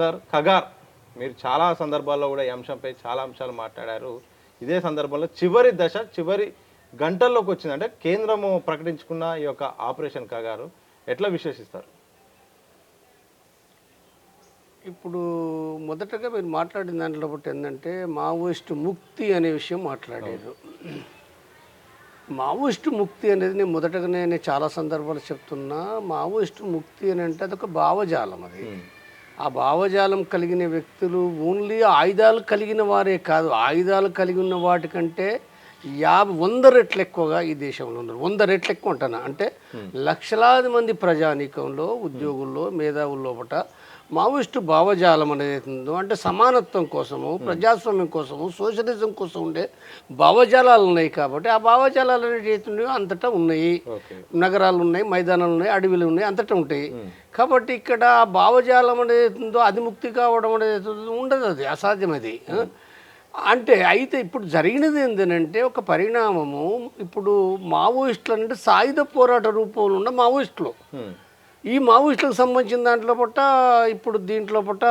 Sir Kagar మీరు చాలా సందర్భాల్లో కూడా ఈ అంశంపై చాలా అంశాలు మాట్లాడారు. ఇదే సందర్భంలో చివరి దశ చివరి గంటల్లోకి వచ్చింది. అంటే కేంద్రము ప్రకటించుకున్న ఈ యొక్క ఆపరేషన్ ఖగారు ఎట్లా విశ్లేషిస్తారు? ఇప్పుడు మొదటగా మీరు మాట్లాడిన దాంట్లో ఒకటి ఏంటంటే మావోయిస్టు ముక్తి అనే విషయం మాట్లాడారు. మావోయిస్టు ముక్తి అనేది నేను మొదటగానే నేను చాలా సందర్భాలు చెప్తున్నా. మావోయిస్టు ముక్తి అని అంటే అదొక భావజాలం. అది ఆ భావజాలం కలిగిన వ్యక్తులు ఓన్లీ ఆయుధాలు కలిగిన వారే కాదు, ఆయుధాలు కలిగి ఉన్న వాటికంటే 100 రెట్లు ఎక్కువగా ఈ దేశంలో ఉన్నారు. 100 రెట్లు ఎక్కువ అంటున్నా. అంటే లక్షలాది మంది ప్రజానీకంలో, ఉద్యోగుల్లో, మేధావుల లోపట మావోయిస్టు భావజాలం అనేది ఉందో అంటే సమానత్వం కోసము, ప్రజాస్వామ్యం కోసము, సోషలిజం కోసం ఉండే భావజాలాలు ఉన్నాయి. కాబట్టి ఆ భావజాలాలు అనేవి అవుతున్నాయో అంతటా ఉన్నాయి. నగరాలు ఉన్నాయి, మైదానాలు ఉన్నాయి, అడవిలు ఉన్నాయి, అంతటా ఉంటాయి. కాబట్టి ఇక్కడ ఆ భావజాలం అనేది ఉందో అది ముక్తి కావడం అనేది ఉండదు, అది అసాధ్యం. అది అంటే అయితే ఇప్పుడు జరిగినది ఏంటంటే ఒక పరిణామము. ఇప్పుడు మావోయిస్టులు అంటే సాయుధ పోరాట రూపంలో ఉన్న మావోయిస్టులు. ఈ మావోయిస్టులకు సంబంధించిన దాంట్లో పట్ట ఇప్పుడు దీంట్లో పట్ట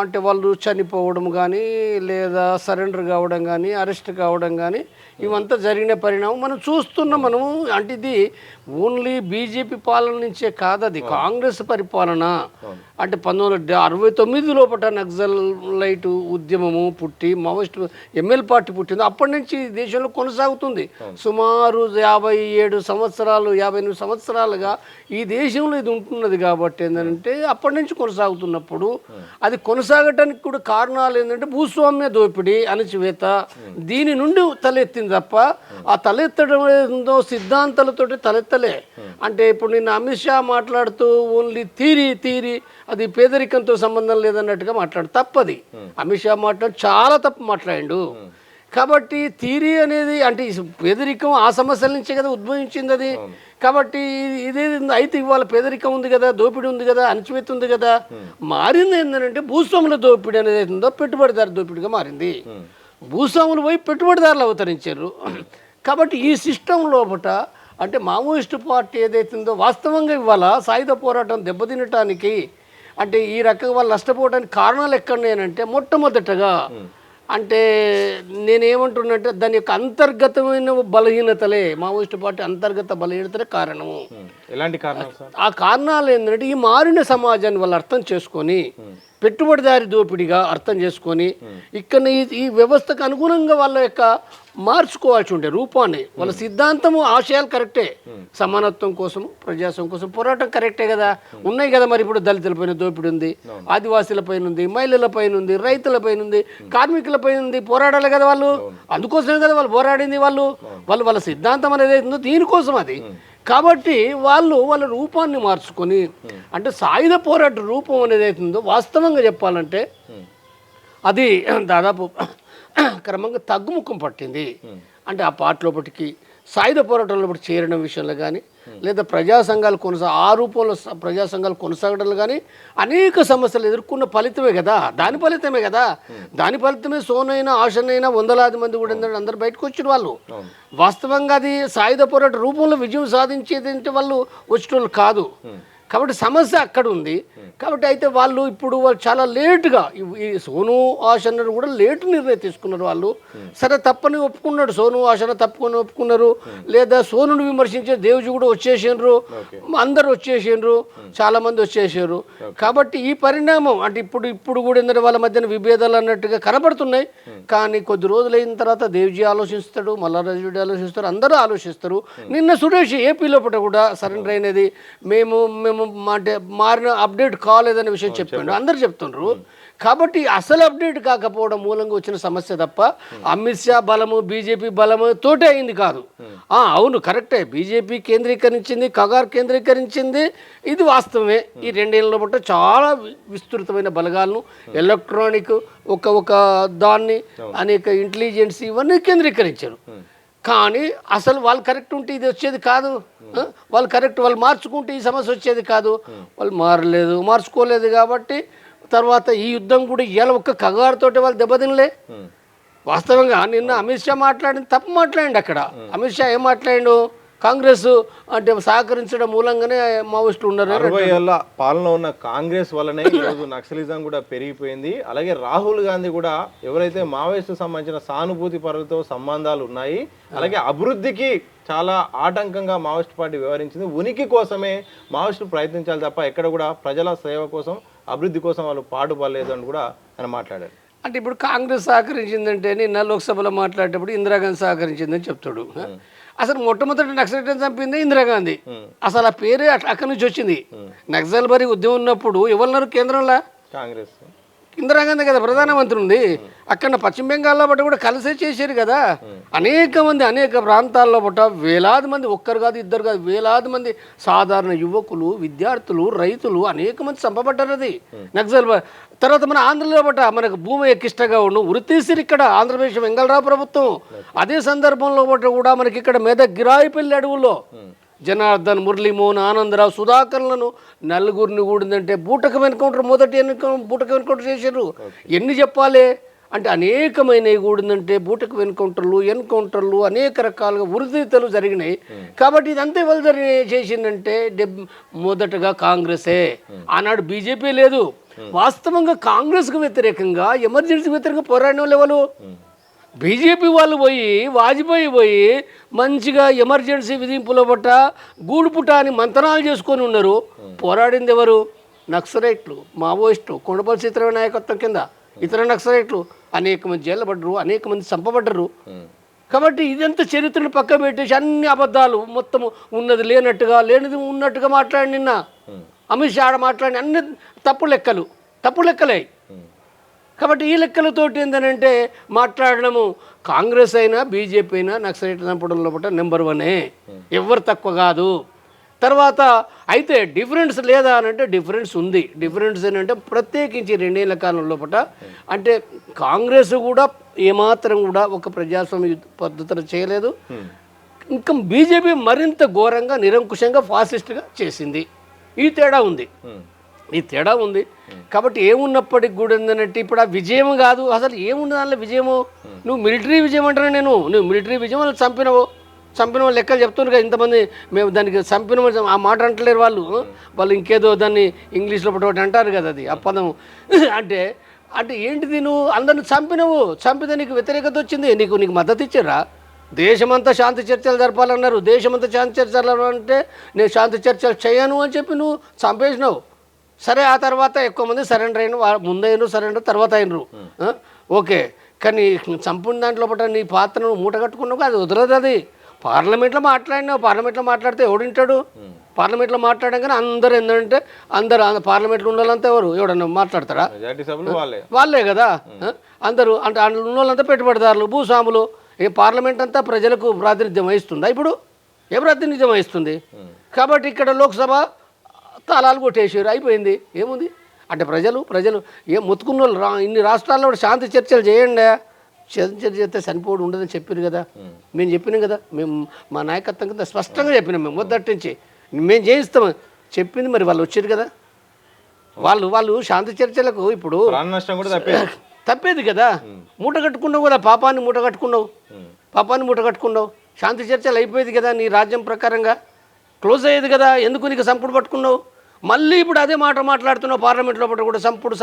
అంటే వాళ్ళు చనిపోవడం కానీ, లేదా సరెండర్ కావడం కానీ, అరెస్ట్ కావడం కానీ, ఇవంతా జరిగిన పరిణామం మనం చూస్తున్నాం. మనము అంటే ఇది ఓన్లీ బీజేపీ పాలన నుంచే కాదు, అది కాంగ్రెస్ పరిపాలన. అంటే 1969 లోపల నక్సలైట్ ఉద్యమము పుట్టి మావోయిస్టు ఎంఎల్ పార్టీ పుట్టింది. అప్పటి నుంచి దేశంలో కొనసాగుతుంది. సుమారు 57 సంవత్సరాలు 58 సంవత్సరాలుగా ఈ దేశంలో ఇది ఉంటున్నది. కాబట్టి ఏంటంటే అప్పటి నుంచి కొనసాగుతున్నప్పుడు అది కొనసాగటానికి కూడా కారణాలు ఏంటంటే భూస్వామ్య దోపిడీ, అణచివేత, దీని నుండి తలెత్తింది తప్ప ఆ తలెత్తడం ఏదో సిద్ధాంతాలతోటి తలెత్తలే. అంటే ఇప్పుడు నిన్న అమిత్ షా మాట్లాడుతూ ఓన్లీ థీరీ అది పేదరికంతో సంబంధం లేదన్నట్టుగా మాట్లాడు. తప్పది. అమిత్ షా చాలా తప్పు మాట్లాడిండు. కాబట్టి థీరీ అనేది అంటే పేదరికం ఆ సమస్యల నుంచే కదా ఉద్భవించింది అది. కాబట్టి ఇదే అయితే ఇవాళ పేదరికం ఉంది కదా, దోపిడీ ఉంది కదా, అణచివేత ఉంది కదా, మారింది ఏంటంటే భూస్వాముల దోపిడీ అనేది ఉందో పెట్టుబడిదారు దోపిడీగా మారింది. భూస్వాములు పోయి పెట్టుబడిదారులు అవతరించారు. కాబట్టి ఈ సిస్టమ్ లోపల అంటే మావోయిస్టు పార్టీ ఏదైతుందో వాస్తవంగా ఇవాళ సాయుధ పోరాటం దెబ్బతినటానికి అంటే ఈ రకంగా వాళ్ళు నష్టపోవడానికి కారణాలు ఎక్కడనేనంటే మొట్టమొదటగా అంటే నేనేమంటున్నంటే దాని యొక్క అంతర్గతమైన బలహీనతలే, మావోయిస్టు పార్టీ అంతర్గత బలహీనతలే కారణము. ఎలాంటి కారణాలు? ఆ కారణాలు ఏంటంటే ఈ మారిన సమాజాన్ని వాళ్ళు అర్థం చేసుకొని, పెట్టుబడిదారి దోపిడిగా అర్థం చేసుకొని, ఇక్కడ ఈ వ్యవస్థకు అనుగుణంగా వాళ్ళ యొక్క మార్చుకోవాల్సి ఉండే రూపాన్ని. వాళ్ళ సిద్ధాంతము ఆశయాలు కరెక్టే, సమానత్వం కోసం, ప్రజాస్వామ్యం కోసం పోరాటం కరెక్టే కదా, ఉన్నాయి కదా. మరి ఇప్పుడు దళితులపైన దోపిడి ఉంది, ఆదివాసీలపైన ఉంది, మహిళలపైన ఉంది, రైతులపైన ఉంది, కార్మికులపైన ఉంది. పోరాడాలి కదా వాళ్ళు, అందుకోసమే కదా వాళ్ళు పోరాడింది. వాళ్ళ సిద్ధాంతం అనేది ఉందో దీనికోసం అది. కాబట్టి వాళ్ళ రూపాన్ని మార్చుకొని అంటే సాయుధ పోరాట రూపం అనేది అవుతుందో వాస్తవంగా చెప్పాలంటే అది దాదాపు క్రమంగా తగ్గుముఖం పట్టింది. అంటే ఆ పార్టీ లోపటికి సాయుధ పోరాటంలో చేరడం విషయంలో కానీ, లేదా ప్రజా సంఘాలు ఆ రూపంలో ప్రజా సంఘాలు కొనసాగడంలో కానీ అనేక సమస్యలు ఎదుర్కొన్న ఫలితమే కదా, దాని ఫలితమే సోనైనా ఆశనైనా వందలాది మంది కూడా అందరూ బయటకు వచ్చిన వాళ్ళు. వాస్తవంగా అది సాయుధ పోరాట రూపంలో విజయం సాధించేది అంటే వాళ్ళు వచ్చేటోళ్ళు కాదు. కాబట్టి సమస్య అక్కడ ఉంది. కాబట్టి అయితే వాళ్ళు చాలా లేటుగా ఈ సోను ఆశన్న కూడా లేటు నిర్ణయం తీసుకున్నారు వాళ్ళు. సరే తప్పని ఒప్పుకున్నాడు, సోను ఆశన్న తప్పుకొని ఒప్పుకున్నారు. లేదా సోనుని విమర్శించే దేవ్జీ కూడా వచ్చేసిండ్రు, అందరు వచ్చేసిండ్రు, చాలా మంది వచ్చేసారు. కాబట్టి ఈ పరిణామం అంటే ఇప్పుడు కూడా ఏంటంటే వాళ్ళ మధ్యన విభేదాలు అన్నట్టుగా కనబడుతున్నాయి. కానీ కొద్ది రోజులు అయిన తర్వాత దేవ్జీ ఆలోచిస్తాడు, మల్లారాజుడి ఆలోచిస్తారు, అందరూ ఆలోచిస్తారు. నిన్న సురేష్ ఏపీ లోపల కూడా సరెండర్ అయినది మేము అంటే మారిన అప్డేట్ కాలేదనే విషయం చెప్పాడు, అందరు చెప్తుండ్రు. కాబట్టి అసలు అప్డేట్ కాకపోవడం మూలంగా వచ్చిన సమస్య తప్ప అమిత్ షా బలము, బీజేపీ బలము తోటే అయింది కాదు. అవును కరెక్టే, బీజేపీ కేంద్రీకరించింది, ఖగార్ కేంద్రీకరించింది, ఇది వాస్తవమే. ఈ 2 ఏళ్ళ బట్ట చాలా విస్తృతమైన బలగాలను, ఎలక్ట్రానిక్ ఒక దాన్ని, అనేక ఇంటెలిజెన్స్ ఇవన్నీ కేంద్రీకరించారు. కానీ అసలు వాళ్ళు కరెక్ట్ ఉంటే ఇది వచ్చేది కాదు. వాళ్ళు మార్చుకుంటే ఈ సమస్య వచ్చేది కాదు. వాళ్ళు మార్చుకోలేదు. కాబట్టి తర్వాత ఈ యుద్ధం కూడా ఇవాళ ఒక్క ఖగార్తోటి వాళ్ళు దెబ్బతినలే. వాస్తవంగా నిన్న అమిత్ షా తప్పు మాట్లాడిండు. అక్కడ అమిత్ షా ఏం మాట్లాడిండు, కాంగ్రెస్ అంటే సహకరించడం మూలంగానే మావోయిస్టులు ఉన్నారు. 60 ఏళ్ల పాలన ఉన్న కాంగ్రెస్ వల్లనే ఈరోజు నక్సలిజం కూడా పెరిగిపోయింది. అలాగే రాహుల్ గాంధీ కూడా ఎవరైతే మావోయిస్టు సంబంధించిన సానుభూతి పరులతో సంబంధాలు ఉన్నాయి, అలాగే అభివృద్ధికి చాలా ఆటంకంగా మావోయిస్ట్ పార్టీ వ్యవహరించింది. ఉనికి కోసమే మావోయిస్టులు ప్రయత్నించాలి తప్ప ఎక్కడ కూడా ప్రజల సేవ కోసం అభివృద్ధి కోసం వాళ్ళు పాటుపడలేదు అని కూడా ఆయన మాట్లాడారు. అంటే ఇప్పుడు కాంగ్రెస్ సహకరించిందంటే నిన్న లోక్సభలో మాట్లాడేటప్పుడు ఇందిరాగాంధీ సహకరించిందని చెప్తాడు. అసలు మొట్టమొదటి నక్సలైట్ని చంపింది ఇందిరాగాంధీ. అసలు ఆ పేరే అక్కడి నుంచి వచ్చింది. నక్సల్ బరి ఉద్యమం ఉన్నప్పుడు ఎవరున్నారు కేంద్రంలో? కాంగ్రెస్, ఇందిరాగాంధీ కదా ప్రధానమంత్రి ఉంది. అక్కడ పశ్చిమ బెంగాల్లో బట్టి కూడా కలిసే చేశారు కదా. అనేక మంది అనేక ప్రాంతాల్లో బట్ట వేలాది మంది, ఒక్కరు కాదు ఇద్దరు కాదు, వేలాది మంది సాధారణ యువకులు, విద్యార్థులు, రైతులు అనేక మంది చంపబడ్డారు. అది నక్సల్. తర్వాత మన ఆంధ్రలో బట్ట మనకు భూమి ఎక్కిష్టగా ఉండు ఉరి తీసిరు ఇక్కడ ఆంధ్రప్రదేశ్ వెంగళరావు ప్రభుత్వం. అదే సందర్భంలో బట్ట కూడా మనకి ఇక్కడ మెదక్ గిరాయిపల్లి అడవుల్లో జనార్దన్, మురళీమోహన్, ఆనందరావు, సుధాకర్లను నలుగురిని కూడిందంటే బూటకం ఎన్కౌంటర్, మొదటి బూటకం ఎన్కౌంటర్ చేశారు. ఎన్ని చెప్పాలి అంటే అనేకమైనవి కూడిందంటే బూటకం ఎన్కౌంటర్లు అనేక రకాలుగా ఉరితీతలు జరిగినాయి. కాబట్టి ఇదంతా ఎవరు చేసిందంటే మొదటగా కాంగ్రెసే. ఆనాడు బీజేపీ లేదు. వాస్తవంగా కాంగ్రెస్కు వ్యతిరేకంగా ఎమర్జెన్సీ వ్యతిరేకంగా పోరాడిన వాళ్ళు ఎవరు? బీజేపీ వాళ్ళు పోయి వాజ్పేయి పోయి మంచిగా ఎమర్జెన్సీ విధింపులో బట్ట గూడుపుట అని మంతనాలు చేసుకొని ఉన్నారు. పోరాడింది ఎవరు? నక్సలైట్లు, మావోయిస్టులు, కొండపల్లి సీతారామయ్య నాయకత్వం కింద ఇతర నక్సలైట్లు అనేక మంది జైలు పడ్డరు, అనేక మంది చంపబడ్డరు. కాబట్టి ఇదంతా చరిత్రను పక్క పెట్టేసి అన్ని అబద్ధాలు మొత్తము ఉన్నది లేనట్టుగా లేనిది ఉన్నట్టుగా మాట్లాడి నిన్న అమిత్ షా మాట్లాడి అన్ని తప్పు లెక్కలే. కాబట్టి ఈ లెక్కలతోటి ఏంటంటే మాట్లాడడము కాంగ్రెస్ అయినా బీజేపీ అయినా నక్సలైట్ చంపడంలో పట్ల నెంబర్ 1 ఎవరు తక్కువ కాదు. తర్వాత అయితే డిఫరెన్స్ లేదా అని అంటే డిఫరెన్స్ ఉంది. డిఫరెన్స్ ఏంటంటే ప్రత్యేకించి 2 ఏళ్ల కాలంలో పట్ల అంటే కాంగ్రెస్ కూడా ఏమాత్రం కూడా ఒక ప్రజాస్వామ్య పద్ధతులు చేయలేదు. ఇంకా బీజేపీ మరింత ఘోరంగా నిరంకుశంగా ఫాసిస్ట్గా చేసింది. ఈ తేడా ఉంది. కాబట్టి ఏమున్నప్పటికి కూడా ఏంటంటే ఇప్పుడు ఆ విజయం కాదు, అసలు ఏముంది దానిలో విజయము? నువ్వు మిలిటరీ విజయం అంటారా? నువ్వు మిలిటరీ విజయం వాళ్ళు చంపిన లెక్కలు చెప్తున్నారు కదా. ఇంతమంది మేము దానికి చంపిన ఆ మాట అంటలేరు వాళ్ళు ఇంకేదో దాన్ని ఇంగ్లీష్లో ఒకటి అంటారు కదా, అది ఆ పదం. అంటే ఏంటిది? నువ్వు అందరిని చంపితే నీకు వ్యతిరేకత వచ్చింది, నీకు మద్దతు ఇచ్చారా? దేశమంతా శాంతి చర్చలు జరపాలన్నారు. దేశమంతా శాంతి చర్చలు అంటే నేను శాంతి చర్చలు చేయను అని చెప్పి నువ్వు చంపేసినావు. సరే, ఆ తర్వాత ఎక్కువ మంది సరెండర్ అయిన, ముందైనరు సరెండర్, తర్వాత అయినరు. ఓకే, కానీ చంపిన దాంట్లో పట్ల నీ పాత్రను మూట కట్టుకున్నావు, అది వదలదు. అది పార్లమెంట్లో మాట్లాడితే ఎవడింటాడు? పార్లమెంట్లో మాట్లాడగానే అందరూ ఏంటంటే అందరు పార్లమెంట్లో ఉండాలంతా ఎవడన్నా మాట్లాడతారా? వాళ్ళే కదా అందరూ. అంటే అందులో ఉన్న వాళ్ళంతా పెట్టుబడిదారులు, భూస్వాములు. ఈ పార్లమెంట్ అంతా ప్రజలకు ప్రాతినిధ్యం వహిస్తుందా? ఇప్పుడు ఏ ప్రాతినిధ్యం వహిస్తుంది? కాబట్టి ఇక్కడ లోక్సభ తాళాలు కొట్టేసారు, అయిపోయింది. ఏముంది అంటే ప్రజలు ఏం మొత్తుకున్న వాళ్ళు ఇన్ని రాష్ట్రాల్లో కూడా శాంతి చర్చలు చేయండి, చర్చ చేస్తే చనిపోవడం ఉండదని చెప్పారు కదా. మేము చెప్పినాం కదా, మేము మా నాయకత్వం కింద స్పష్టంగా చెప్పినాం. మేము మొదటి నుంచి మేము చేయిస్తాం చెప్పింది. మరి వాళ్ళు వచ్చారు కదా, వాళ్ళు శాంతి చర్చలకు ఇప్పుడు తప్పేది కదా. మూట కట్టుకున్నావు కదా, పాపాన్ని మూట కట్టుకున్నావు. శాంతి చర్చలు అయిపోయేది కదా, నీ రాజ్యం ప్రకారంగా క్లోజ్ అయ్యేది కదా. ఎందుకు నీకు సంపుడు పట్టుకున్నావు? మళ్ళీ ఇప్పుడు అదే మాట మాట్లాడుతున్నావు. పార్లమెంట్ లోపల కూడా సంపుడు,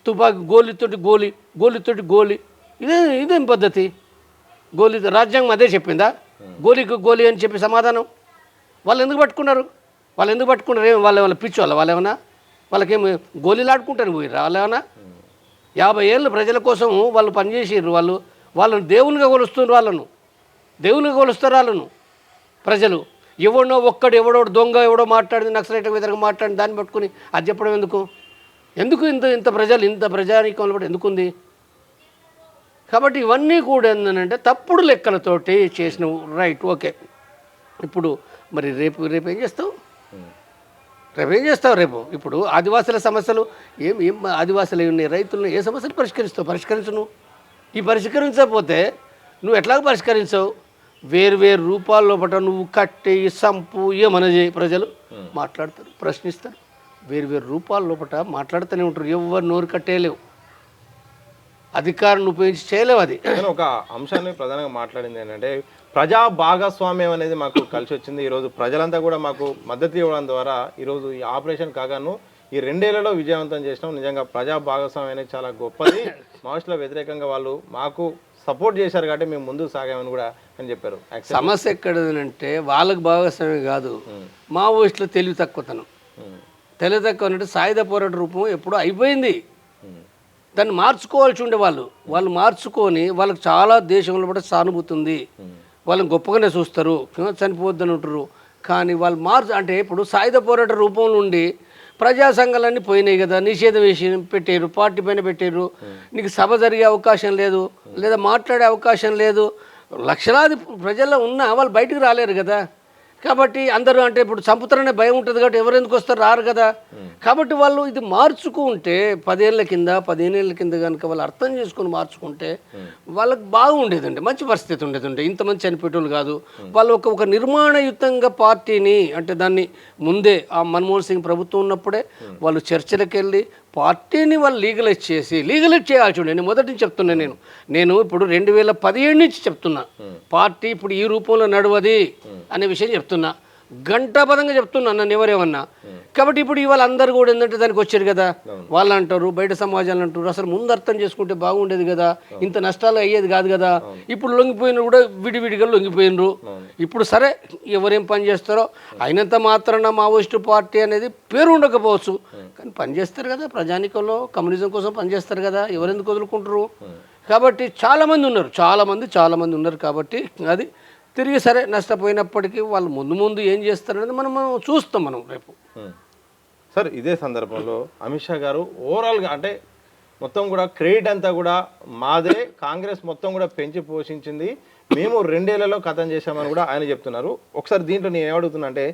తుపాకి గోలితోటి గోలి. ఇదేం పద్ధతి? రాజ్యాంగం అదే చెప్పిందా? గోలి అని చెప్పి సమాధానం. వాళ్ళు ఎందుకు పట్టుకున్నారు? ఏమి వాళ్ళ పిచ్చి వాళ్ళేమన్నా? వాళ్ళకేమి గోళీలు ఆడుకుంటారు పోయిర్రా? వాళ్ళేమన్నా 50 ఏళ్ళు ప్రజల కోసం వాళ్ళు పనిచేసారు. వాళ్ళను దేవునిగా కొలుస్తారు వాళ్ళను ప్రజలు. ఎవడో దొంగ ఎవడో మాట్లాడింది, నక్సలైట్ వ్యతిరేకంగా మాట్లాడింది, దాన్ని పట్టుకుని అది చెప్పడం ఎందుకు ఇంత ప్రజానీకంలో ఎందుకుంది? కాబట్టి ఇవన్నీ కూడా ఏంటంటే తప్పుడు లెక్కలతోటి చేసినవు. Right, okay. ఇప్పుడు మరి రేపు ఏం చేస్తావు? రేపు ఇప్పుడు ఆదివాసుల సమస్యలు ఏం ఆదివాసులు ఉన్నాయి, రైతులను ఏ సమస్యలు పరిష్కరించు నువ్వు. ఈ పరిష్కరించకపోతే నువ్వు ఎట్లాగ పరిష్కరించవు? వేరు రూపాల్లో పట్ట నువ్వు కట్టి సంపు ఏమన్నా చేయి, ప్రజలు మాట్లాడతారు, ప్రశ్నిస్తారు. వేరు రూపాల్లో పట్ట మాట్లాడుతూనే ఉంటారు. ఎవరు నోరు కట్టేయలేవు. అధికారాన్ని ఉపయోగించి చేయలేవు అది. నేను ఒక అంశాన్ని ప్రధానంగా మాట్లాడింది ఏంటంటే ప్రజా భాగస్వామ్యం అనేది మాకు కలిసి వచ్చింది. ఈరోజు ప్రజలంతా కూడా మాకు మద్దతు ఇవ్వడం ద్వారా ఈరోజు ఈ ఆపరేషన్ కాగాను ఈ 2 ఏళ్లలో విజయవంతం చేసినాం. నిజంగా ప్రజా భాగస్వామ్యం అనేది చాలా గొప్పది. మావోయిస్టుల వ్యతిరేకంగా వాళ్ళు మాకు సపోర్ట్ చేశారు కాబట్టి మేము ముందుకు సాగామని కూడా అని చెప్పారు. సమస్య ఎక్కడదంటే వాళ్ళకు భాగస్వామ్యం కాదు, మావోయిస్టుల తెలివి తక్కువతనం. తెలివి తక్కువ అంటే సాయుధ పోరాట రూపం ఎప్పుడూ అయిపోయింది. దాన్ని మార్చుకోవాల్సి ఉండే వాళ్ళు మార్చుకొని వాళ్ళకి చాలా దేశంలో కూడా సానుభూతి ఉంది, వాళ్ళని గొప్పగానే చూస్తారు, చనిపోవద్దని ఉంటారు. కానీ వాళ్ళు అంటే ఇప్పుడు సాయుధ పోరాట రూపం నుండి ప్రజా సంఘాలన్నీ పోయినాయి కదా, నిషేధం వేసి పెట్టారు, పార్టీ పైన పెట్టారు, నీకు సభ జరిగే అవకాశం లేదు, లేదా మాట్లాడే అవకాశం లేదు. లక్షలాది ప్రజల్లో ఉన్నా వాళ్ళు బయటకు రాలేరు కదా. కాబట్టి అందరూ అంటే ఇప్పుడు చంపుతారనే భయం ఉంటుంది కాబట్టి ఎవరు ఎందుకు వస్తారు, రారు కదా. కాబట్టి వాళ్ళు ఇది మార్చుకుంటే 10 ఏళ్ళ కింద 15 ఏళ్ళ కింద కనుక వాళ్ళు అర్థం చేసుకుని మార్చుకుంటే వాళ్ళకి బాగుండేదండి, మంచి పరిస్థితి ఉండేదండి. ఇంతమంది చనిపోయేటోళ్ళు కాదు. వాళ్ళు ఒక నిర్మాణయుతంగా పార్టీని అంటే దాన్ని ముందే ఆ మన్మోహన్ సింగ్ ప్రభుత్వం ఉన్నప్పుడే వాళ్ళు చర్చలకు వెళ్ళి పార్టీని వాళ్ళు లీగలైజ్ చేయాల్సి ఉండే. నేను మొదటి నుంచి చెప్తున్నా, నేను ఇప్పుడు 2017 నుంచి చెప్తున్నా పార్టీ ఇప్పుడు ఈ రూపంలో నడవది అనే విషయం చెప్తున్నా, గంటాపదంగా చెప్తున్నా, నన్ను ఎవరేమన్నా. కాబట్టి ఇప్పుడు ఇవాళ అందరూ కూడా ఏంటంటే దానికి వచ్చారు కదా, వాళ్ళు అంటారు, బయట సమాజాలు అంటారు, అసలు ముందు అర్థం చేసుకుంటే బాగుండేది కదా, ఇంత నష్టాలు అయ్యేది కాదు కదా. ఇప్పుడు లొంగిపోయిన కూడా విడివిడిగా లొంగిపోయినరు. ఇప్పుడు సరే ఎవరేం పని చేస్తారో అయినంత మాత్రాన మావోయిస్టు పార్టీ అనేది పేరు ఉండకపోవచ్చు, కానీ పనిచేస్తారు కదా, ప్రజానికంలో కమ్యూనిజం కోసం పనిచేస్తారు కదా, ఎవరెందుకు వదులుకుంటారు. కాబట్టి చాలామంది ఉన్నారు కాబట్టి అది తిరిగి సరే నష్టపోయినప్పటికీ వాళ్ళు ముందు ఏం చేస్తారనేది మనం చూస్తాం రేపు. సార్ ఇదే సందర్భంలో అమిత్ షా గారు ఓవరాల్గా అంటే మొత్తం కూడా క్రెడిట్ అంతా కూడా మాదే, కాంగ్రెస్ మొత్తం కూడా పెంచి పోషించింది, మేము 2 ఏళ్లలో ఖతం చేశామని కూడా ఆయన చెప్తున్నారు. ఒకసారి దీంట్లో నేను ఏమడుగుతున్నా అంటే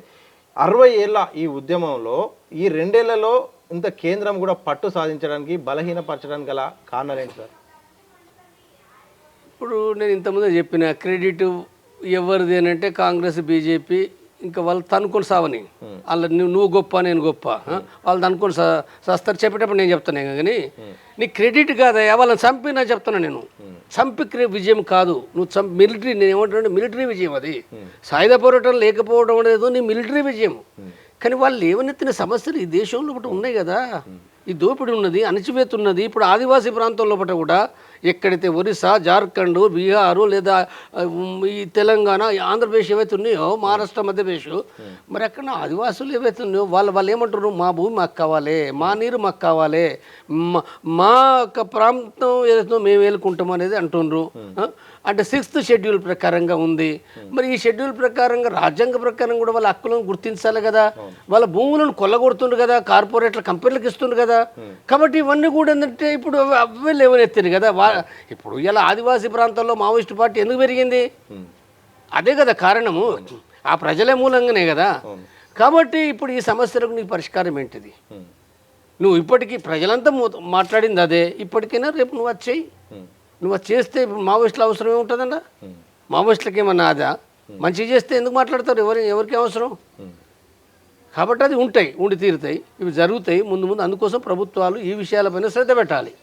60 ఏళ్ళ ఈ ఉద్యమంలో ఈ 2 ఏళ్లలో ఇంత కేంద్రం కూడా పట్టు సాధించడానికి బలహీనపరచడానికి గల కారణాలు ఏంటి సార్? ఇప్పుడు నేను ఇంతకుముందే చెప్పిన క్రెడిట్ ఎవరిది అని అంటే కాంగ్రెస్, బీజేపీ, ఇంకా వాళ్ళు తనుకొని సావని, వాళ్ళ నువ్వు గొప్ప నేను గొప్ప, వాళ్ళు తనుకొని సస్తారు చెప్పేటప్పుడు నేను చెప్తాను కానీ నీ క్రెడిట్ కాదయ్యా, వాళ్ళని చంపి నేను చెప్తున్నా, నేను చంపి విజయం కాదు, నువ్వు మిలిటరీ, నేను ఏమంటున్నా మిలిటరీ విజయం అది. సాయుధ పోరాటం లేకపోవడం అనేది నీ మిలిటరీ విజయం. కానీ వాళ్ళు లేవనెత్తిన సమస్యలు ఈ దేశంలో ఒకటి ఉన్నాయి కదా, ఈ దోపిడీ ఉన్నది, అణచివేత ఉన్నది. ఇప్పుడు ఆదివాసీ ప్రాంతంలో కూడా ఎక్కడైతే ఒరిస్సా, జార్ఖండ్, బీహారు లేదా ఈ తెలంగాణ, ఆంధ్రప్రదేశ్ ఏవైతే ఉన్నాయో, మహారాష్ట్ర, మధ్యప్రదేశ్, మరి అక్కడ ఆదివాసులు ఏవైతే ఉన్నాయో వాళ్ళు ఏమంటారు, మా భూమి మాకు కావాలి, మా నీరు మాకు కావాలి, మా యొక్క ప్రాంతం ఏదైతే మేము వేలుకుంటాం అనేది అంటున్నారు. అంటే 6th షెడ్యూల్ ప్రకారంగా ఉంది. మరి ఈ షెడ్యూల్ ప్రకారంగా రాజ్యాంగ ప్రకారం కూడా వాళ్ళ హక్కులను గుర్తించాలి కదా, వాళ్ళ భూములను కొల్లగొడుతుండ్రు కదా, కార్పొరేట్ల కంపెనీలకు ఇస్తుండ్రు కదా. కాబట్టి ఇవన్నీ కూడా ఏంటంటే ఇప్పుడు అవే లేవనెత్తారు కదా. ఇప్పుడు ఇలా ఆదివాసీ ప్రాంతాల్లో మావోయిస్టు పార్టీ ఎందుకు పెరిగింది, అదే కదా కారణము, ఆ ప్రజలే మూలంగానే కదా. కాబట్టి ఇప్పుడు ఈ సమస్యలకు నీ పరిష్కారం ఏంటిది? నువ్వు ఇప్పటికీ ప్రజలంతా మాట్లాడింది అదే, ఇప్పటికైనా రేపు నువ్వు వచ్చేయి, నువ్వు చేస్తే మావోయిస్టుల అవసరం ఏముంటుందన్నా? మావోయిస్టులకి ఏమన్నా అదా? మంచిగా చేస్తే ఎందుకు మాట్లాడతారు, ఎవరికి అవసరం? కాబట్టి అది ఉండి తీరుతాయి, ఇవి జరుగుతాయి ముందు. అందుకోసం ప్రభుత్వాలు ఈ విషయాలపైన శ్రద్ధ పెట్టాలి.